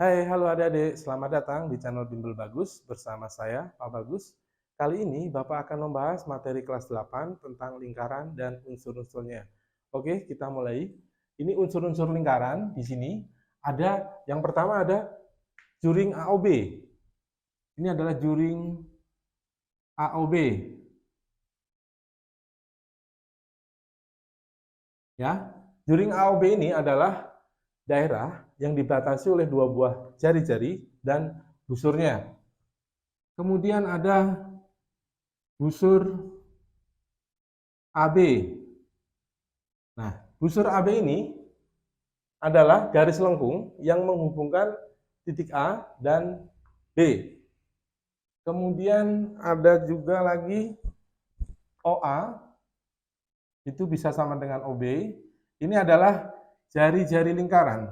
Hai, halo adik-adik. Selamat datang di channel Bimbel Bagus bersama saya, Pak Bagus. Kali ini Bapak akan membahas materi kelas 8 tentang lingkaran dan unsur-unsurnya. Oke, kita mulai. Ini unsur-unsur lingkaran. Di sini ada yang pertama ada juring AOB. Ini adalah juring AOB. Ya, juring AOB ini adalah daerah yang dibatasi oleh dua buah jari-jari dan busurnya. Kemudian ada busur AB. Nah, busur AB ini adalah garis lengkung yang menghubungkan titik A dan B. Kemudian ada juga lagi OA, itu bisa sama dengan OB. Ini adalah jari-jari lingkaran.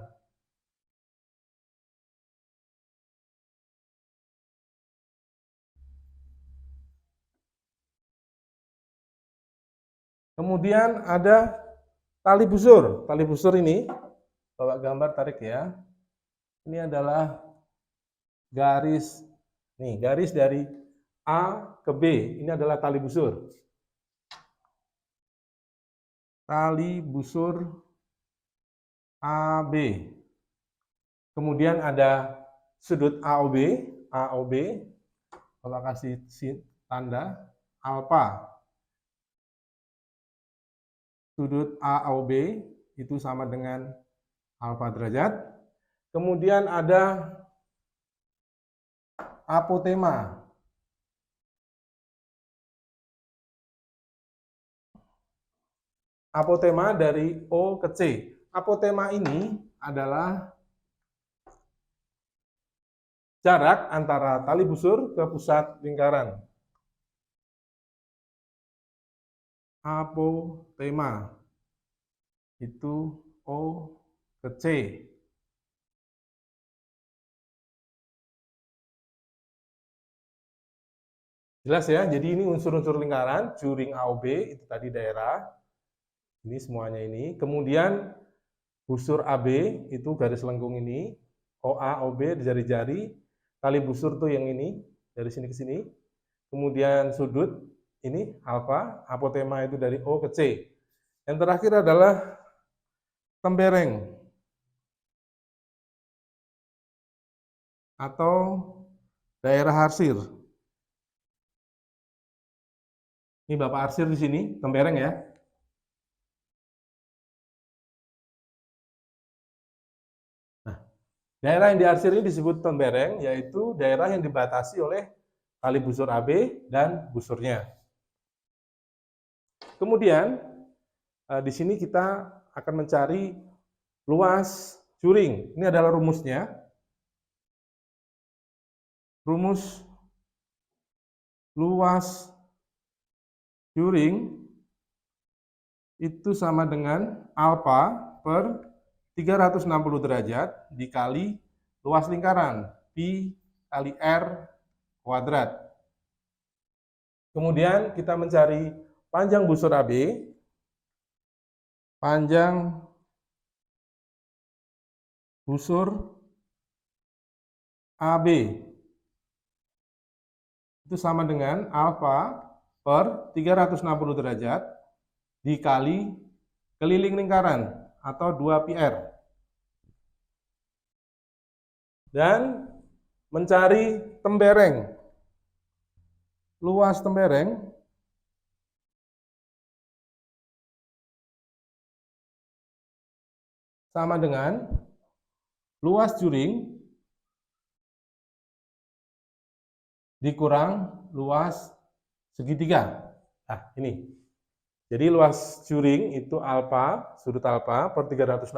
Kemudian ada tali busur. Tali busur ini, bawa gambar tarik ya. Ini adalah garis, nih garis dari A ke B. Ini adalah tali busur. Tali busur AB. Kemudian ada sudut AOB, AOB, kalau kasih tanda alfa. Sudut AOB itu sama dengan alfa derajat. Kemudian ada apotema. Apotema dari O ke C. Apotema ini adalah jarak antara tali busur ke pusat lingkaran. Apotema itu O ke C. Jelas ya, jadi ini unsur-unsur lingkaran, juring AOB itu tadi daerah, ini semuanya ini. Kemudian busur AB itu garis lengkung ini, OA, OB jari-jari, tali busur tuh yang ini, dari sini ke sini. Kemudian sudut, ini alfa, apotema itu dari O ke C. Yang terakhir adalah tembereng atau daerah arsir. Ini Bapak arsir di sini, tembereng ya. Nah, daerah yang diarsir ini disebut tembereng, yaitu daerah yang dibatasi oleh tali busur AB dan busurnya. Kemudian di sini kita akan mencari luas juring. Ini adalah rumusnya. Rumus luas juring itu sama dengan alfa per 360 derajat dikali luas lingkaran, pi kali r kuadrat. Kemudian kita mencari panjang busur AB. Panjang busur AB itu sama dengan alfa per 360 derajat dikali keliling lingkaran atau 2 pi r. Dan mencari tembereng. Luas tembereng sama dengan luas juring dikurang luas segitiga. Nah, ini. Jadi luas juring itu alfa, sudut alfa per 360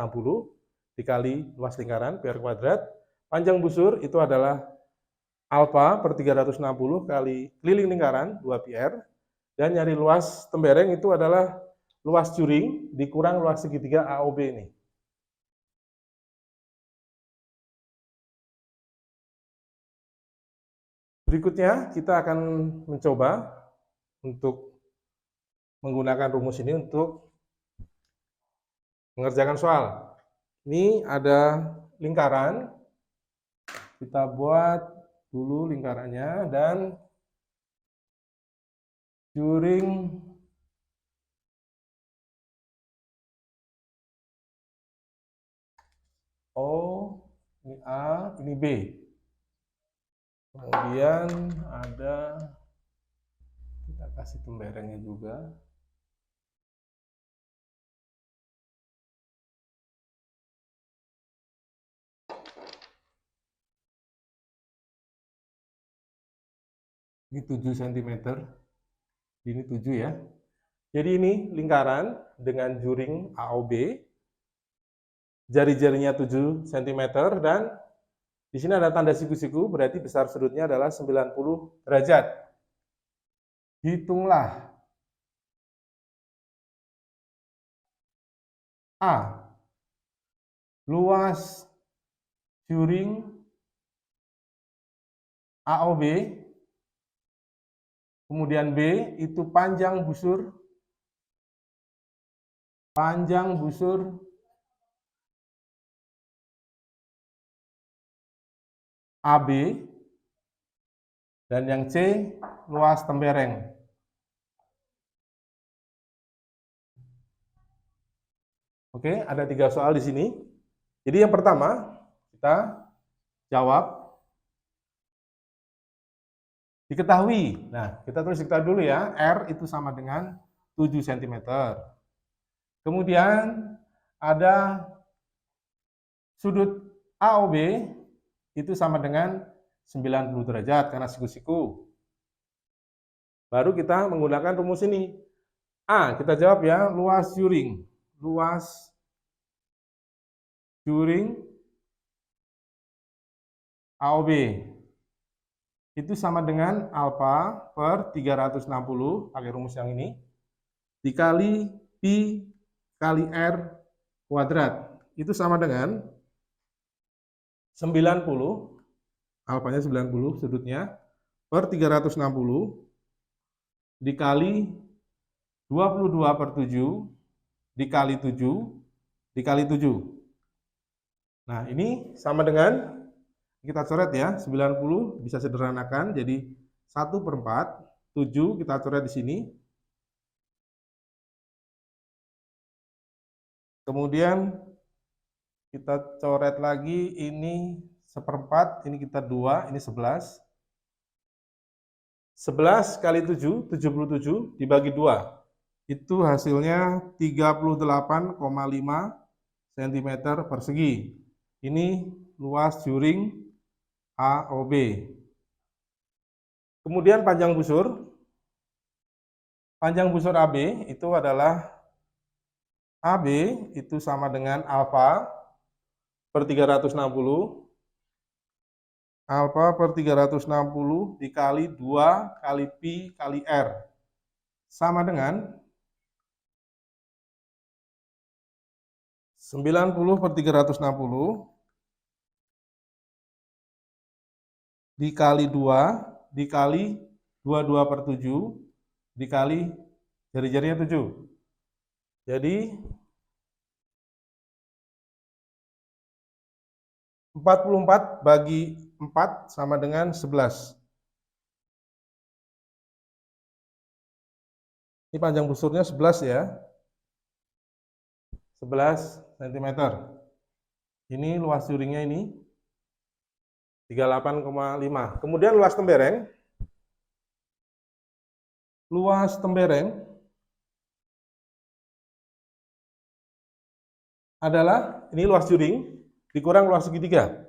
dikali luas lingkaran, pi r kuadrat. Panjang busur itu adalah alfa per 360 kali keliling lingkaran, 2 pi r. Dan nyari luas tembereng itu adalah luas juring dikurang luas segitiga AOB ini. Berikutnya kita akan mencoba untuk menggunakan rumus ini untuk mengerjakan soal. Ini ada lingkaran Kita buat dulu lingkarannya dan juring O, ini A, ini B. Kemudian ada, kita kasih temberengnya juga. Ini 7 cm, ini 7 ya. Jadi ini lingkaran dengan juring AOB, jari-jarinya 7 cm, dan di sini ada tanda siku-siku, berarti besar sudutnya adalah 90 derajat. Hitunglah A, luas juring AOB, kemudian B itu panjang busur AB, dan yang C luas tembereng. Oke, ada 3 soal di sini. Jadi yang pertama kita jawab. Diketahui. Nah, kita tulis dulu ya. R itu sama dengan 7 cm. Kemudian ada sudut AOB itu sama dengan 90 derajat karena siku-siku. Baru kita menggunakan rumus ini. A, kita jawab ya, luas juring. Luas juring AOB itu sama dengan alfa per 360, pakai rumus yang ini, dikali pi kali R kuadrat. Itu sama dengan 90, alfanya 90 sudutnya, per 360, dikali 22 per 7, dikali 7, dikali 7. Nah, ini sama dengan, kita coret ya, 90 bisa sederhanakan, jadi 1/4, 7 kita coret di sini. Kemudian kita coret lagi, ini 1/4, ini kita 2, ini 11. 11 kali 7, 77, dibagi 2. Itu hasilnya 38,5 cm persegi. Ini luas juring AOB. Kemudian panjang busur. Panjang busur AB itu adalah AB itu sama dengan alfa per 360. Alfa per 360 dikali 2 kali pi kali R. Sama dengan 90 per 360 dikali 2 dikali 22 per 7 dikali jari-jarinya 7. Jadi 44 bagi 4 sama dengan 11. Ini panjang busurnya 11 ya. 11 cm. Ini luas juringnya ini 38,5. Kemudian luas tembereng. Luas tembereng adalah, ini luas juring dikurang luas segitiga.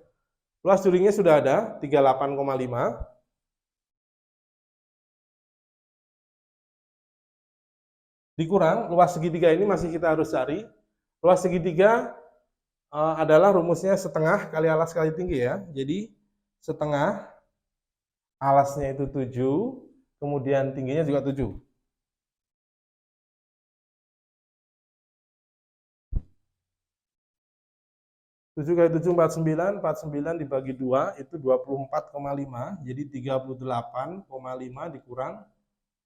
Luas juringnya sudah ada, 38,5. Dikurang luas segitiga, ini masih kita harus cari. Luas segitiga adalah rumusnya setengah kali alas kali tinggi ya. Jadi setengah, alasnya itu 7, kemudian tingginya juga 7. 7 kali 7, 49, 49 dibagi 2, itu 24,5, jadi 38,5 dikurang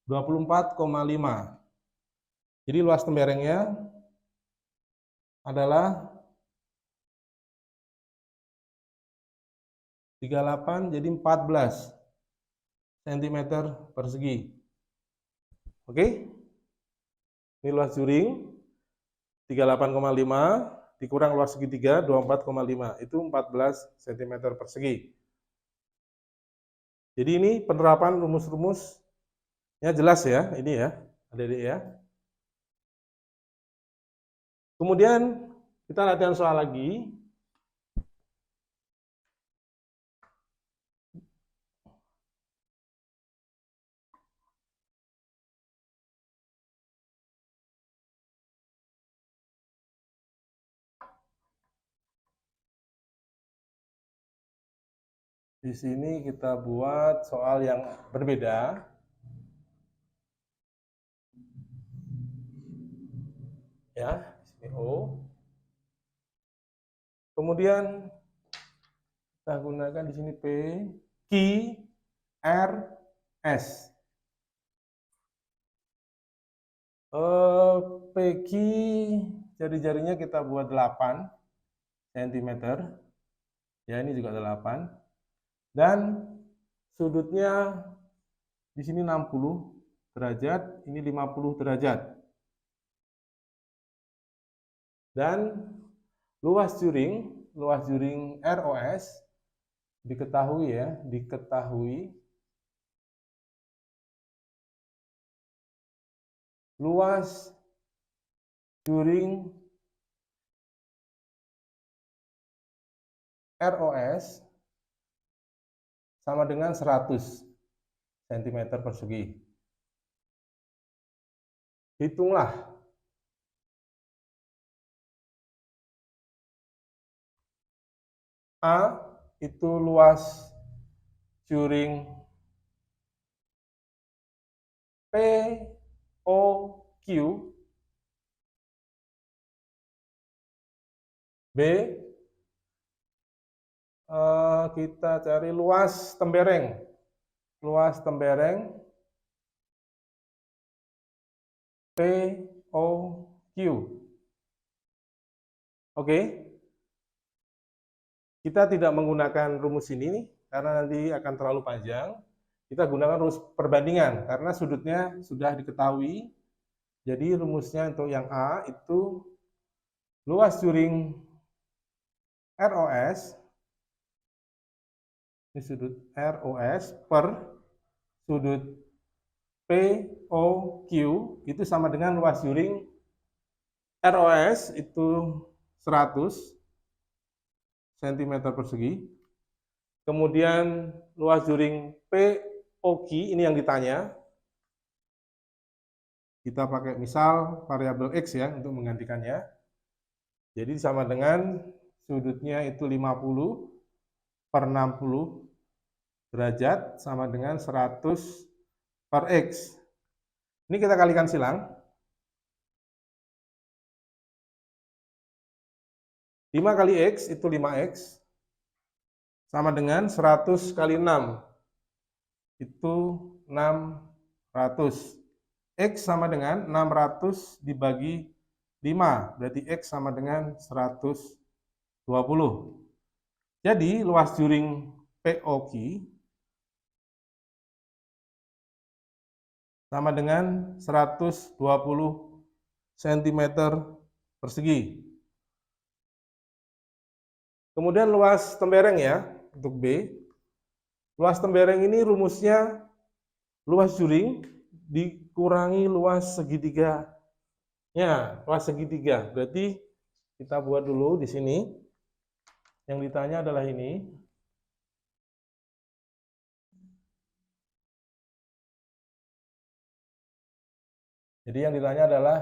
24,5. Jadi luas temberengnya adalah 38 jadi 14 cm persegi. Oke? Ini luas juring 38,5 dikurang luas segitiga 24,5 itu 14 cm persegi. Jadi ini penerapan rumus-rumusnya jelas ya, ini ya, adik-adik ya. Kemudian kita latihan soal lagi. Di sini kita buat soal yang berbeda. Ya, di sini O. Kemudian kita gunakan di sini P, Q, R, S. PQ jari-jarinya kita buat 8 cm. Ya, ini juga 8. Dan sudutnya di sini 60 derajat, ini 50 derajat. Dan luas juring ROS diketahui ya, luas juring ROS sama dengan 100 cm persegi. Hitunglah A itu luas juring POQ, B kita cari luas tembereng POQ. Oke. Kita tidak menggunakan rumus ini nih, karena nanti akan terlalu panjang. Kita gunakan rumus perbandingan, karena sudutnya sudah diketahui. Jadi rumusnya untuk yang A itu luas juring ROS, ini sudut ROS per sudut POQ itu sama dengan luas juring ROS itu 100 cm persegi. Kemudian luas juring POQ ini yang ditanya. Kita pakai misal variabel X ya untuk menggantikannya. Jadi sama dengan sudutnya itu 50 per 60 derajat sama dengan 100 per X. Ini kita kalikan silang. 5 kali X itu 5X sama dengan 100 kali 6 itu 600. X sama dengan 600 dibagi 5, berarti X sama dengan 120. Jadi luas juring POQ sama dengan 120 cm persegi. Kemudian luas tembereng ya, untuk B. Luas tembereng ini rumusnya luas juring dikurangi luas segitiga. Ya, luas segitiga. Berarti kita buat dulu di sini. Yang ditanya adalah ini. Jadi yang ditanya adalah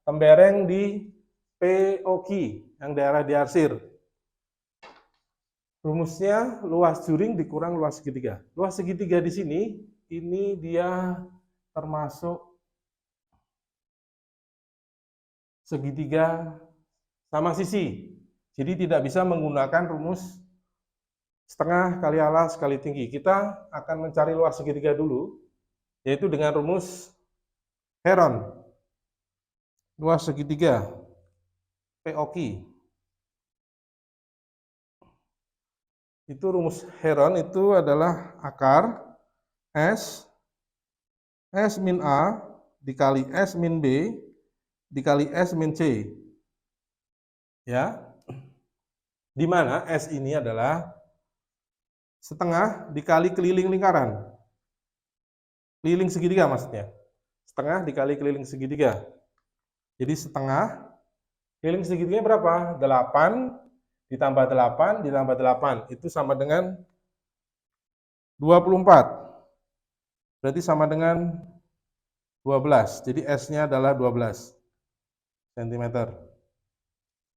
tembereng di POQ, yang daerah diarsir. Rumusnya luas juring dikurang luas segitiga. Luas segitiga di sini, ini dia termasuk segitiga sama sisi. Jadi tidak bisa menggunakan rumus setengah kali alas kali tinggi. Kita akan mencari luas segitiga dulu, yaitu dengan rumus Heron. Luas segitiga POQ. itu rumus Heron itu adalah akar S min A dikali S min B dikali S min C. Ya. Di mana S ini adalah setengah dikali keliling lingkaran. Keliling segitiga maksudnya. Setengah dikali keliling segitiga. Jadi setengah, keliling segitiganya berapa? 8 ditambah 8 ditambah 8. Itu sama dengan 24. Berarti sama dengan 12. Jadi S-nya adalah 12 cm.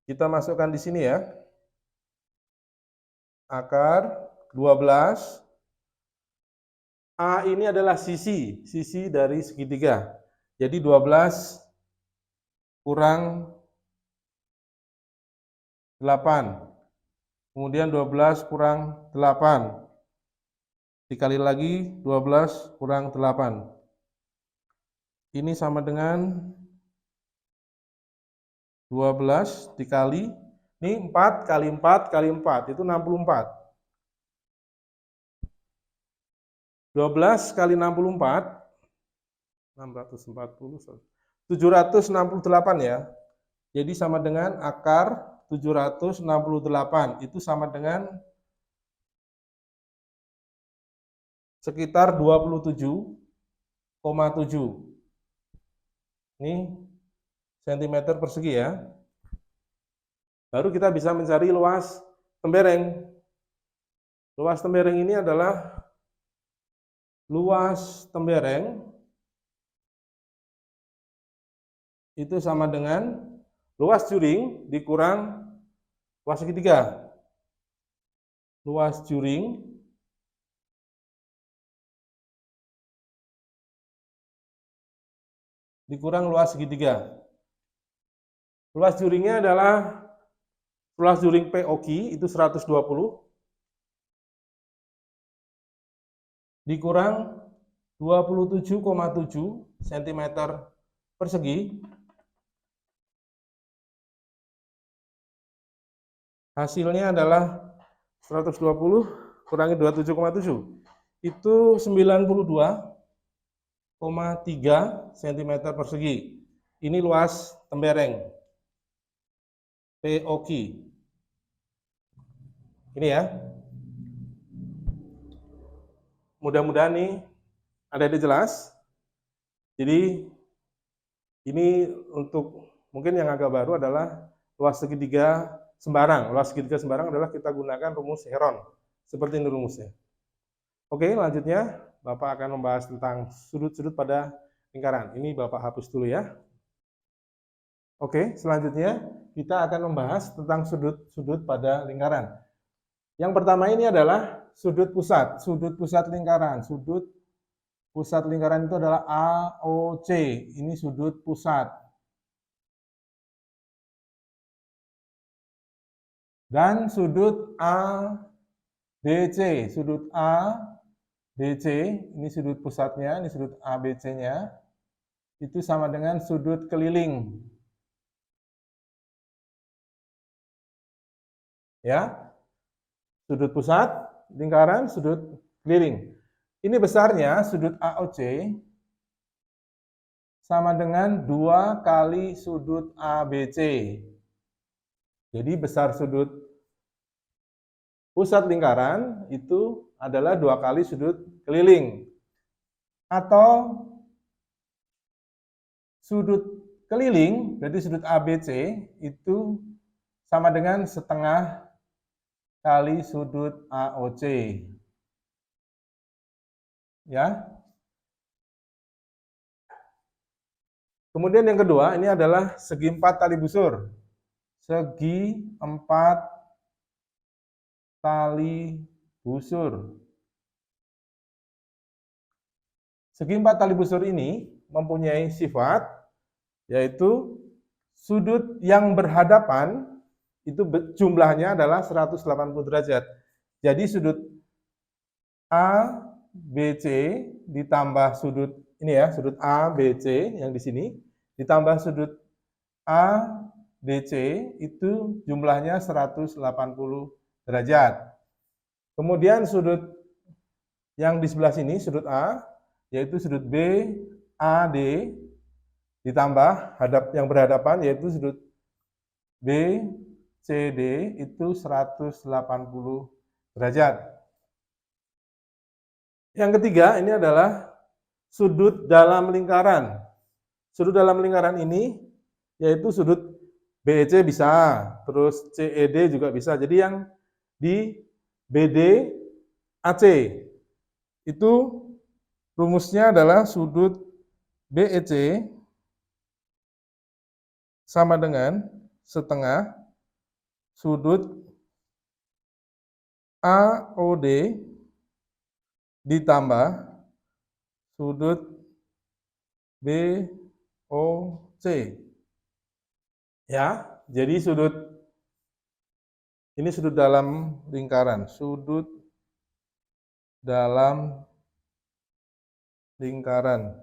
Kita masukkan di sini ya. Akar 12. A ini adalah sisi dari segitiga. Jadi 12 kurang 8. Kemudian 12 kurang 8. Dikali lagi 12 kurang 8. Ini sama dengan 12 dikali, ini 4 kali 4 kali 4, itu 64. 12 kali 64, 640, 768 ya. Jadi sama dengan akar 768, itu sama dengan sekitar 27,7. Ini cm persegi ya. Baru kita bisa mencari luas tembereng. Luas tembereng ini adalah luas tembereng itu sama dengan luas juring dikurang luas segitiga. Luas juring dikurang luas segitiga. Luas juringnya adalah luas juring POQ itu 120 dikurang 27,7 cm persegi. Hasilnya adalah 120 kurangi 27,7. Itu 92,3 cm persegi. Ini luas tembereng POQ. Ini ya. Mudah-mudahan nih ada jelas. Jadi ini untuk mungkin yang agak baru adalah luas segitiga sembarang. Luas segitiga sembarang adalah kita gunakan rumus Heron. Seperti ini rumusnya. Oke, lanjutnya Bapak akan membahas tentang sudut-sudut pada lingkaran. Ini Bapak hapus dulu ya. Oke, selanjutnya kita akan membahas tentang sudut-sudut pada lingkaran. Yang pertama ini adalah sudut pusat lingkaran. Sudut pusat lingkaran itu adalah AOC. Ini sudut pusat. Dan sudut ABC. Sudut ABC, ini sudut pusatnya, ini sudut ABC-nya. Itu sama dengan sudut keliling. Ya. Sudut pusat lingkaran, sudut keliling. Ini besarnya sudut AOC sama dengan 2 kali sudut ABC. Jadi besar sudut pusat lingkaran itu adalah 2 kali sudut keliling. Atau sudut keliling, berarti sudut ABC itu sama dengan setengah kali sudut AOC. Ya. Kemudian yang kedua, ini adalah segi 4 tali busur. Segi 4 tali busur. Segi 4 tali busur ini mempunyai sifat, yaitu sudut yang berhadapan itu jumlahnya adalah 180 derajat. Jadi sudut ABC ditambah sudut ini ya, sudut ABC yang di sini ditambah sudut ADC itu jumlahnya 180 derajat. Kemudian sudut yang di sebelah sini, sudut A, yaitu sudut BAD, ditambah yang berhadapan, yaitu sudut BCD, itu 180 derajat. Yang ketiga, ini adalah sudut dalam lingkaran. Sudut dalam lingkaran ini, yaitu sudut BEC bisa, terus CED juga bisa. Jadi yang di BD AC itu rumusnya adalah sudut BEC sama dengan setengah sudut AOD ditambah sudut BOC. Ya, jadi ini sudut dalam lingkaran, sudut dalam lingkaran.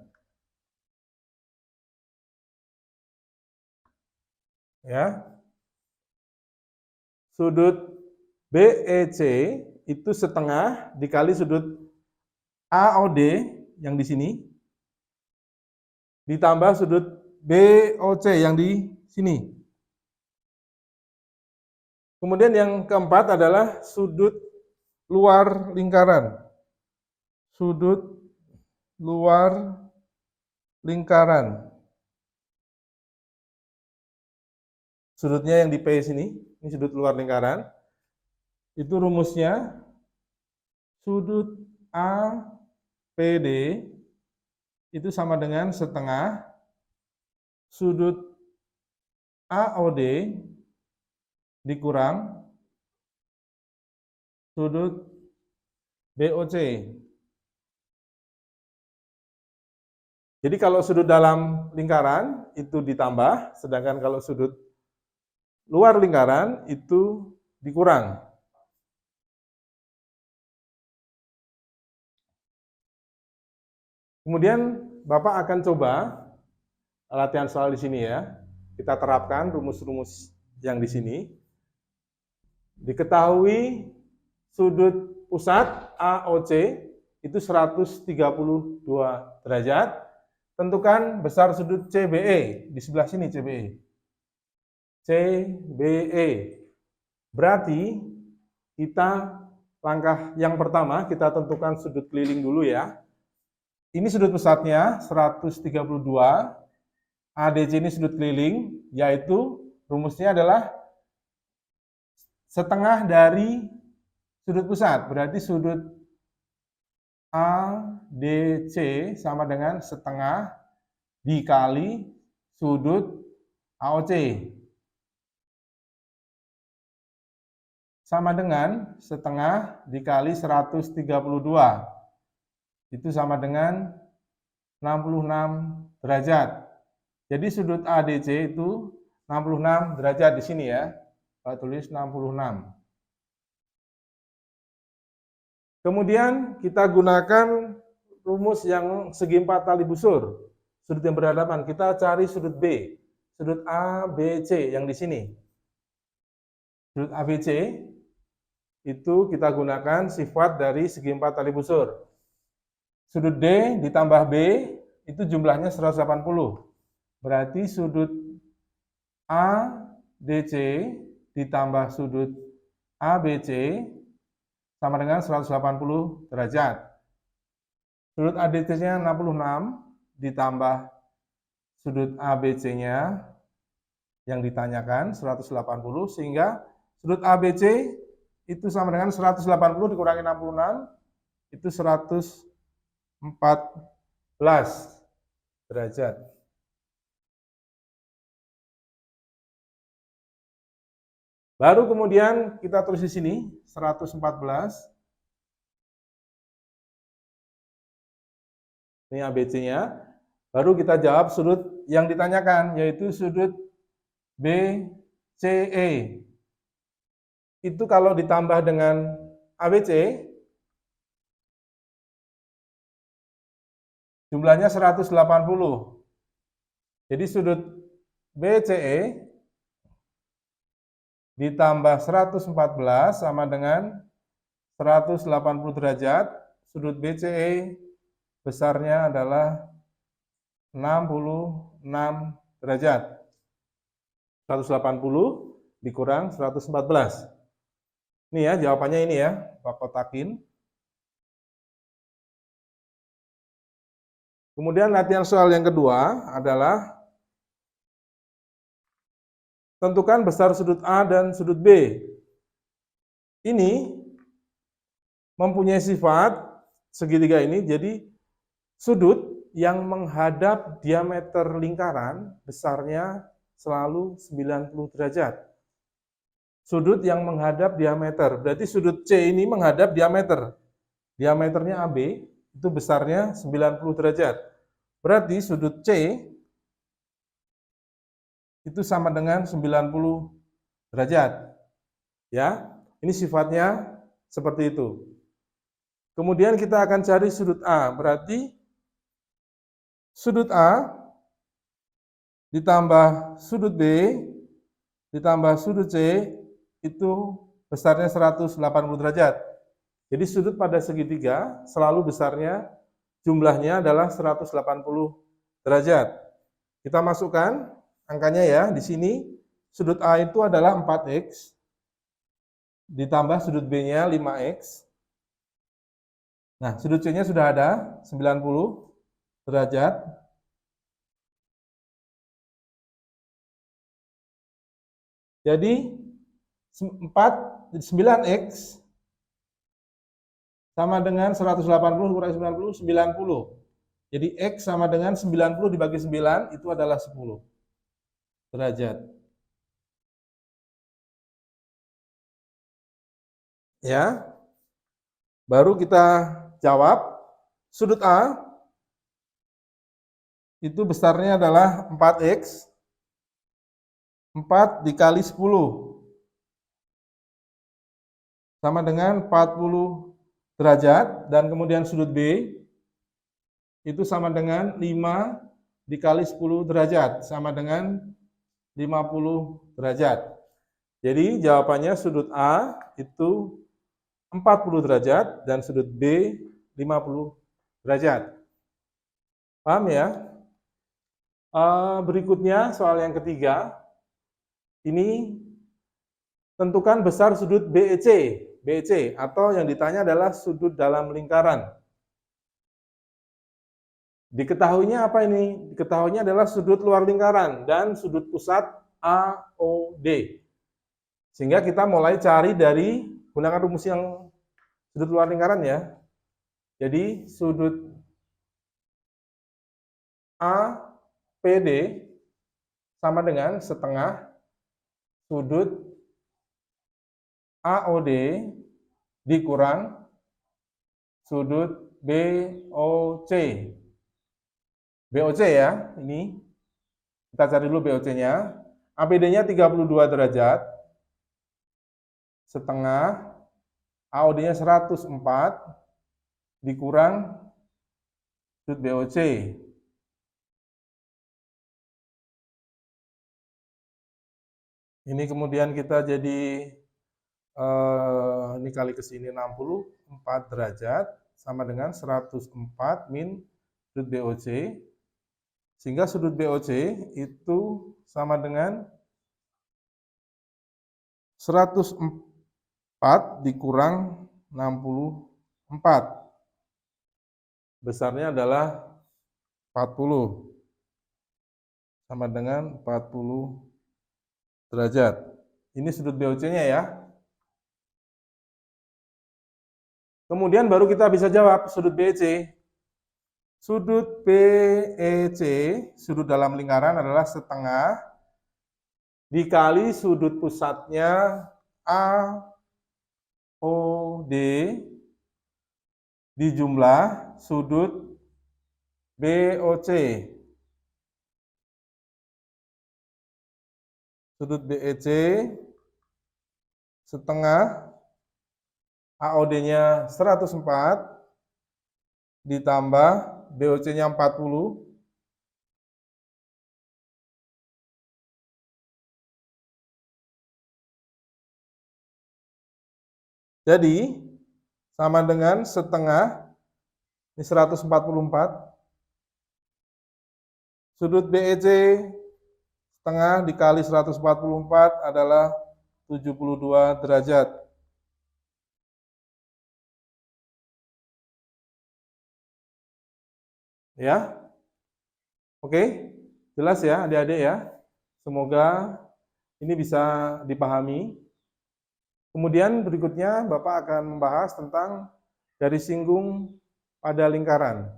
Ya. Sudut BEC itu setengah dikali sudut AOD yang di sini ditambah sudut BOC yang di sini. Kemudian yang keempat adalah sudut luar lingkaran. Sudut luar lingkaran. Sudutnya yang di P sini, ini sudut luar lingkaran. Itu rumusnya sudut APD itu sama dengan setengah sudut AOD dikurang sudut BOC. Jadi kalau sudut dalam lingkaran itu ditambah, sedangkan kalau sudut luar lingkaran itu dikurang. Kemudian Bapak akan coba latihan soal di sini ya. Kita terapkan rumus-rumus yang di sini. Diketahui sudut pusat AOC itu 132 derajat. Tentukan besar sudut CBE, di sebelah sini CBE. CBE. Berarti kita langkah yang pertama kita tentukan sudut keliling dulu ya. Ini sudut pusatnya 132, ADC ini sudut keliling, yaitu rumusnya adalah setengah dari sudut pusat. Berarti sudut ADC sama dengan setengah dikali sudut AOC. Sama dengan setengah dikali 132. Itu sama dengan 66 derajat. Jadi sudut ADC itu 66 derajat di sini ya. Saya tulis 66. Kemudian kita gunakan rumus yang segi 4 tali busur. Sudut yang berhadapan, kita cari sudut B. Sudut ABC yang di sini. Sudut ABC itu kita gunakan sifat dari segi 4 tali busur. Sudut D ditambah B itu jumlahnya 180. Berarti sudut ADC ditambah sudut ABC sama dengan 180 derajat. Sudut ADC-nya 66 ditambah sudut ABC-nya yang ditanyakan 180, sehingga sudut ABC itu sama dengan 180 dikurangi 66 itu 114 derajat. Baru kemudian kita tulis di sini 114. Ini ABC-nya. Baru kita jawab sudut yang ditanyakan, yaitu sudut BCE. Itu kalau ditambah dengan ABC, jumlahnya 180. Jadi sudut BCE ditambah 114 sama dengan 180 derajat, sudut BCE besarnya adalah 66 derajat. 180 dikurang 114. Ini ya jawabannya ini ya, Pak kotakin. Kemudian latihan soal yang kedua adalah tentukan besar sudut A dan sudut B. Ini mempunyai sifat segitiga ini, jadi sudut yang menghadap diameter lingkaran besarnya selalu 90 derajat. Sudut yang menghadap diameter, berarti sudut C ini menghadap diameter. Diameternya AB, itu besarnya 90 derajat. Berarti sudut C itu sama dengan 90 derajat. Ya, ini sifatnya seperti itu. Kemudian kita akan cari sudut A, berarti sudut A ditambah sudut B ditambah sudut C itu besarnya 180 derajat. Jadi sudut pada segitiga selalu besarnya jumlahnya adalah 180 derajat. Kita masukkan angkanya ya, di sini sudut A itu adalah 4x ditambah sudut B-nya 5x. Nah, sudut C-nya sudah ada 90 derajat. Jadi 9x sama dengan 180 kurang 90, 90. Jadi X sama dengan 90 dibagi 9 itu adalah 10 derajat. Ya. Baru kita jawab, sudut A itu besarnya adalah 4x, 4 dikali 10 sama dengan 40 derajat, dan kemudian sudut B itu sama dengan 5 dikali 10 derajat, sama dengan 50 derajat. Jadi jawabannya sudut A itu 40 derajat dan sudut B 50 derajat. Paham ya? Berikutnya soal yang ketiga. Ini tentukan besar sudut BEC. BEC atau yang ditanya adalah sudut dalam lingkaran. Diketahuinya apa ini? Diketahuinya adalah sudut luar lingkaran dan sudut pusat AOD. Sehingga kita mulai cari dari gunakan rumus yang sudut luar lingkaran ya. Jadi sudut APD sama dengan setengah sudut AOD dikurang sudut BOC. BOC ya, ini kita cari dulu BOC-nya. APD-nya 32 derajat, setengah AOD-nya 104 dikurang sudut BOC. Ini kemudian kita jadi ini kali ke sini 64 derajat sama dengan 104 min sudut BOC. Sehingga sudut BOC itu sama dengan 104 dikurang 64. Besarnya adalah 40. Sama dengan 40 derajat. Ini sudut BOC-nya ya. Kemudian baru kita bisa jawab sudut BEC. Sudut BEC, sudut dalam lingkaran adalah setengah dikali sudut pusatnya AOD dijumlah sudut BOC. Sudut BEC setengah AOD-nya 104 ditambah BOC-nya 40 jadi sama dengan setengah, ini 144. Sudut BEC setengah dikali 144 adalah 72 derajat. Ya, oke, jelas ya adik-adik ya. Semoga ini bisa dipahami. Kemudian berikutnya Bapak akan membahas tentang garis singgung pada lingkaran.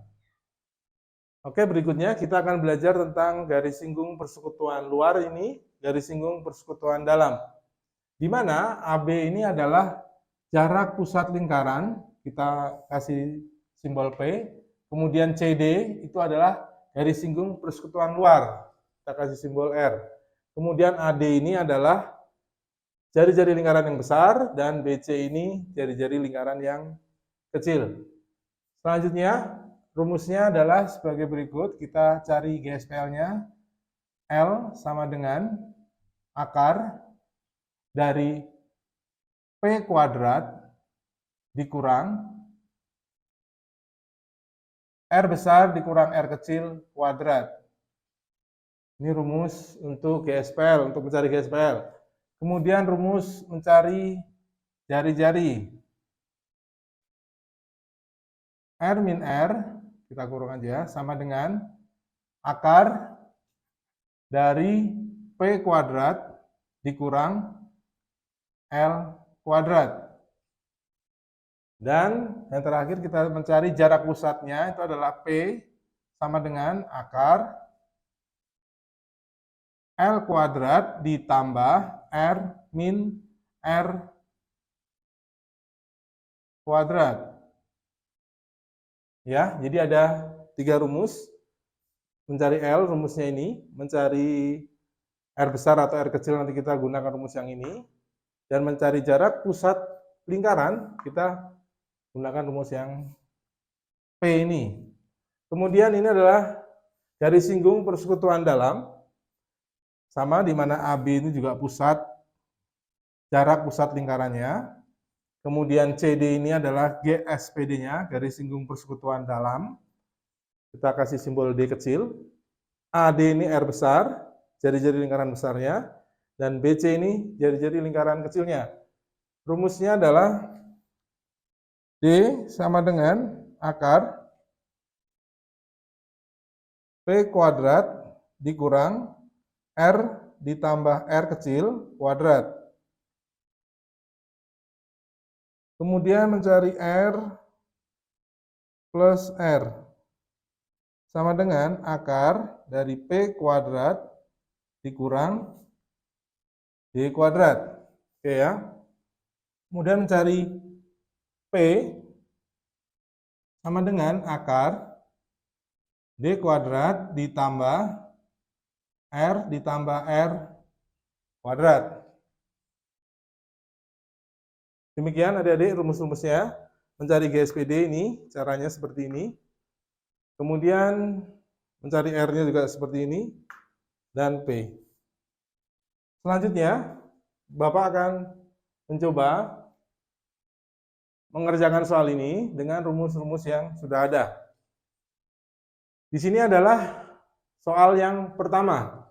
Oke, berikutnya kita akan belajar tentang garis singgung persekutuan luar ini, garis singgung persekutuan dalam. Di mana AB ini adalah jarak pusat lingkaran, kita kasih simbol P, kemudian CD itu adalah garis singgung persekutuan luar, kita kasih simbol R. Kemudian AD ini adalah jari-jari lingkaran yang besar, dan BC ini jari-jari lingkaran yang kecil. Selanjutnya, rumusnya adalah sebagai berikut, kita cari GSPL-nya, L sama dengan akar dari P kuadrat dikurang R besar dikurang R kecil kuadrat. Ini rumus untuk GSPL, untuk mencari GSPL. Kemudian rumus mencari jari-jari. R min R, kita kurung aja, sama dengan akar dari P kuadrat dikurang L kuadrat. Dan yang terakhir kita mencari jarak pusatnya, itu adalah P sama dengan akar L kuadrat ditambah R min R kuadrat. Ya, jadi ada 3 rumus. Mencari L, rumusnya ini. Mencari R besar atau R kecil, nanti kita gunakan rumus yang ini. Dan mencari jarak pusat lingkaran, kita gunakan rumus yang P ini. Kemudian ini adalah garis singgung persekutuan dalam. Sama, di mana AB ini juga pusat, jarak pusat lingkarannya. Kemudian CD ini adalah GSPD-nya, garis singgung persekutuan dalam. Kita kasih simbol D kecil. AD ini R besar, jari-jari lingkaran besarnya. Dan BC ini jari-jari lingkaran kecilnya. Rumusnya adalah D sama dengan akar P kuadrat dikurang R ditambah R kecil kuadrat. Kemudian mencari R plus R sama dengan akar dari P kuadrat dikurang D kuadrat. Oke ya. Kemudian mencari P sama dengan akar D kuadrat ditambah R ditambah R kuadrat. Demikian adik-adik rumus-rumusnya. Mencari GSPD ini caranya seperti ini. Kemudian mencari R-nya juga seperti ini. Dan P. Selanjutnya, Bapak akan mencoba mengerjakan soal ini dengan rumus-rumus yang sudah ada. Di sini adalah soal yang pertama.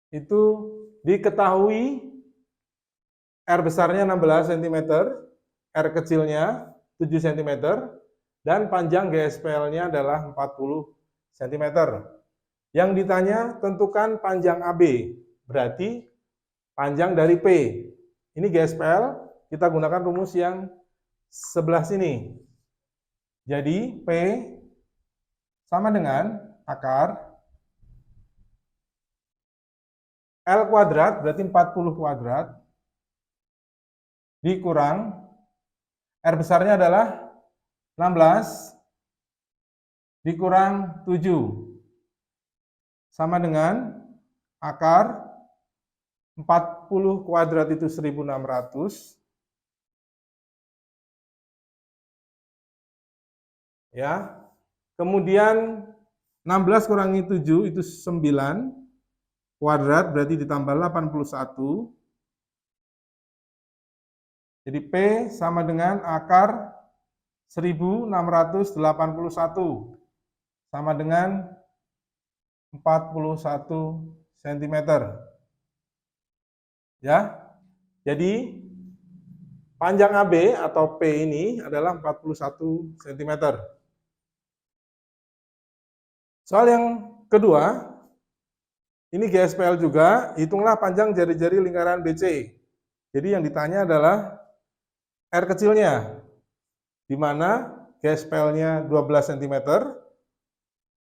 Itu diketahui R besarnya 16 cm, R kecilnya 7 cm, dan panjang GSPL-nya adalah 40 cm. Yang ditanya, tentukan panjang AB, berarti panjang dari P. Ini GSPL, kita gunakan rumus yang sebelah sini. Jadi P sama dengan akar L kuadrat, berarti 40 kuadrat, dikurang R besarnya adalah 16 dikurang 7 sama dengan akar 40 kuadrat itu 1600 ya. Kemudian 16 kurangi 7 itu 9 kuadrat, berarti ditambah 81 Jadi P sama dengan akar 1681 sama dengan 41 cm. Ya. Jadi panjang AB atau P ini adalah 41 cm. Soal yang kedua, ini GSPL juga, hitunglah panjang jari-jari lingkaran BC. Jadi yang ditanya adalah R kecilnya, di mana GSPL-nya 12 cm,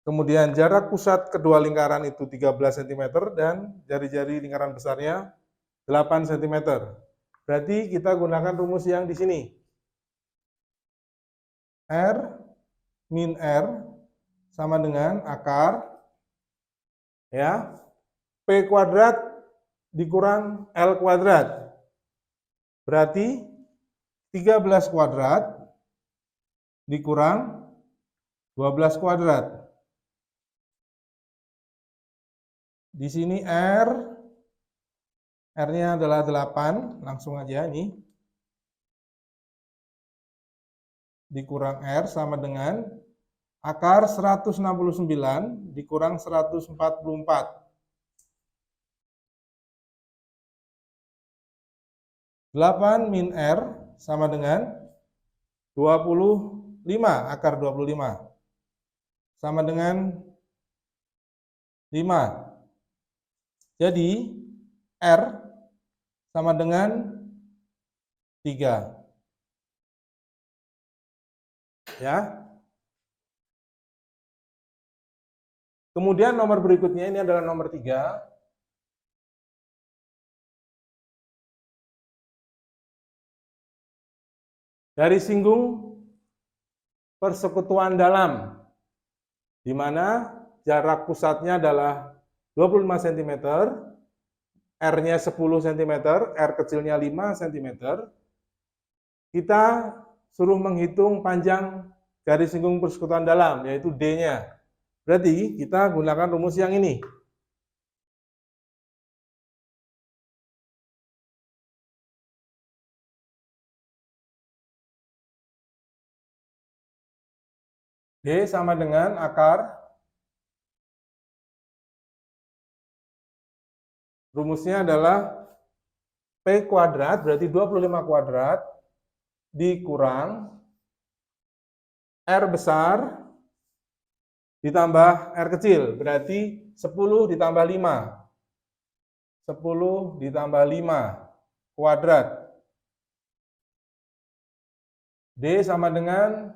kemudian jarak pusat kedua lingkaran itu 13 cm, dan jari-jari lingkaran besarnya 8 cm. Berarti kita gunakan rumus yang di sini. R min R sama dengan akar, ya, P kuadrat dikurang L kuadrat. Berarti 13 kuadrat dikurang 12 kuadrat. Di sini R-nya adalah 8, langsung aja nih. Dikurang R sama dengan akar 169 dikurang 144. 8 min R sama dengan 25, akar 25. Sama dengan 5. Jadi R sama dengan 3. Ya. Kemudian nomor berikutnya ini adalah nomor 3. Dari singgung persekutuan dalam, di mana jarak pusatnya adalah 25 cm, R-nya 10 cm, R kecilnya 5 cm. Kita suruh menghitung panjang garis singgung persekutuan dalam, yaitu D-nya. Berarti kita gunakan rumus yang ini. D sama dengan akar, rumusnya adalah P kuadrat, berarti 25 kuadrat, dikurang R besar, ditambah R kecil, berarti 10 ditambah 5. 10 ditambah 5 kuadrat. D sama dengan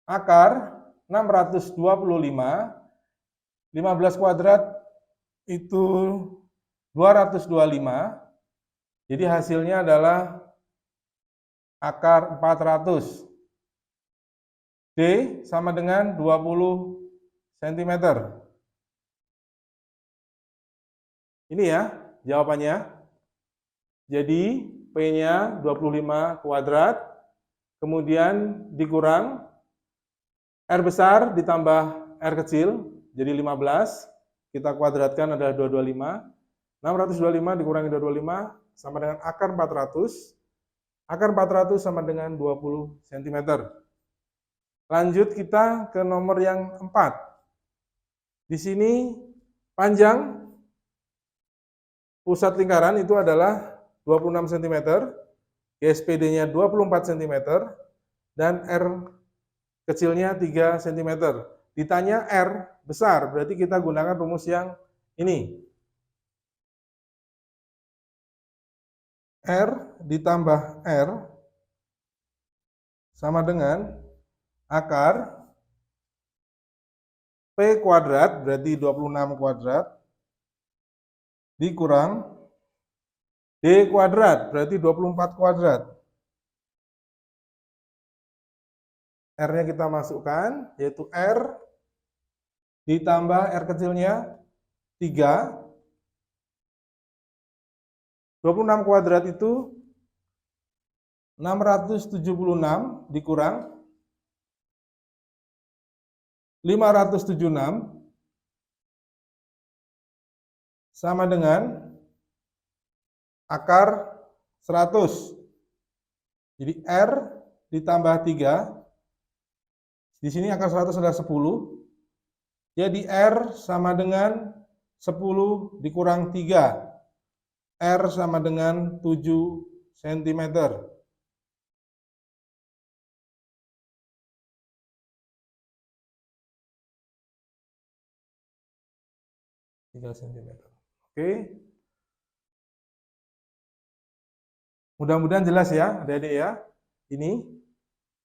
akar 625, 15 kuadrat itu 225, jadi hasilnya adalah akar 400. D sama dengan 20 cm. Ini ya jawabannya. Jadi P-nya 25 kuadrat, kemudian dikurang R besar ditambah R kecil, jadi 15, kita kuadratkan adalah 225, 625 dikurangi 225 sama dengan akar 400, akar 400 sama dengan 20 cm. Lanjut kita ke nomor yang 4. Di sini panjang pusat lingkaran itu adalah 26 cm, GSPD-nya 24 cm, dan R kecilnya 3 cm. Ditanya R besar, berarti kita gunakan rumus yang ini. R ditambah R sama dengan akar P kuadrat, berarti 26 kuadrat, dikurang D kuadrat, berarti 24 kuadrat. R-nya kita masukkan, yaitu R ditambah R kecilnya 3. 26 kuadrat itu 676 dikurang 576 sama dengan akar 100. Jadi R ditambah 3, di sini akar 100 adalah 10, jadi R sama dengan 10 dikurang 3, R sama dengan 7 cm. 3 cm. Oke. Mudah-mudahan jelas ya, adik-adik ya. Ini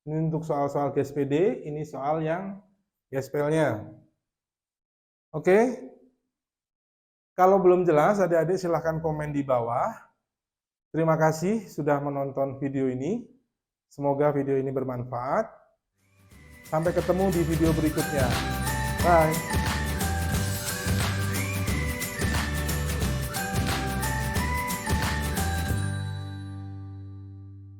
untuk soal-soal GSPD, ini soal yang GSPL-nya. Oke. Kalau belum jelas, adik-adik silahkan komen di bawah. Terima kasih sudah menonton video ini. Semoga video ini bermanfaat. Sampai ketemu di video berikutnya. Bye.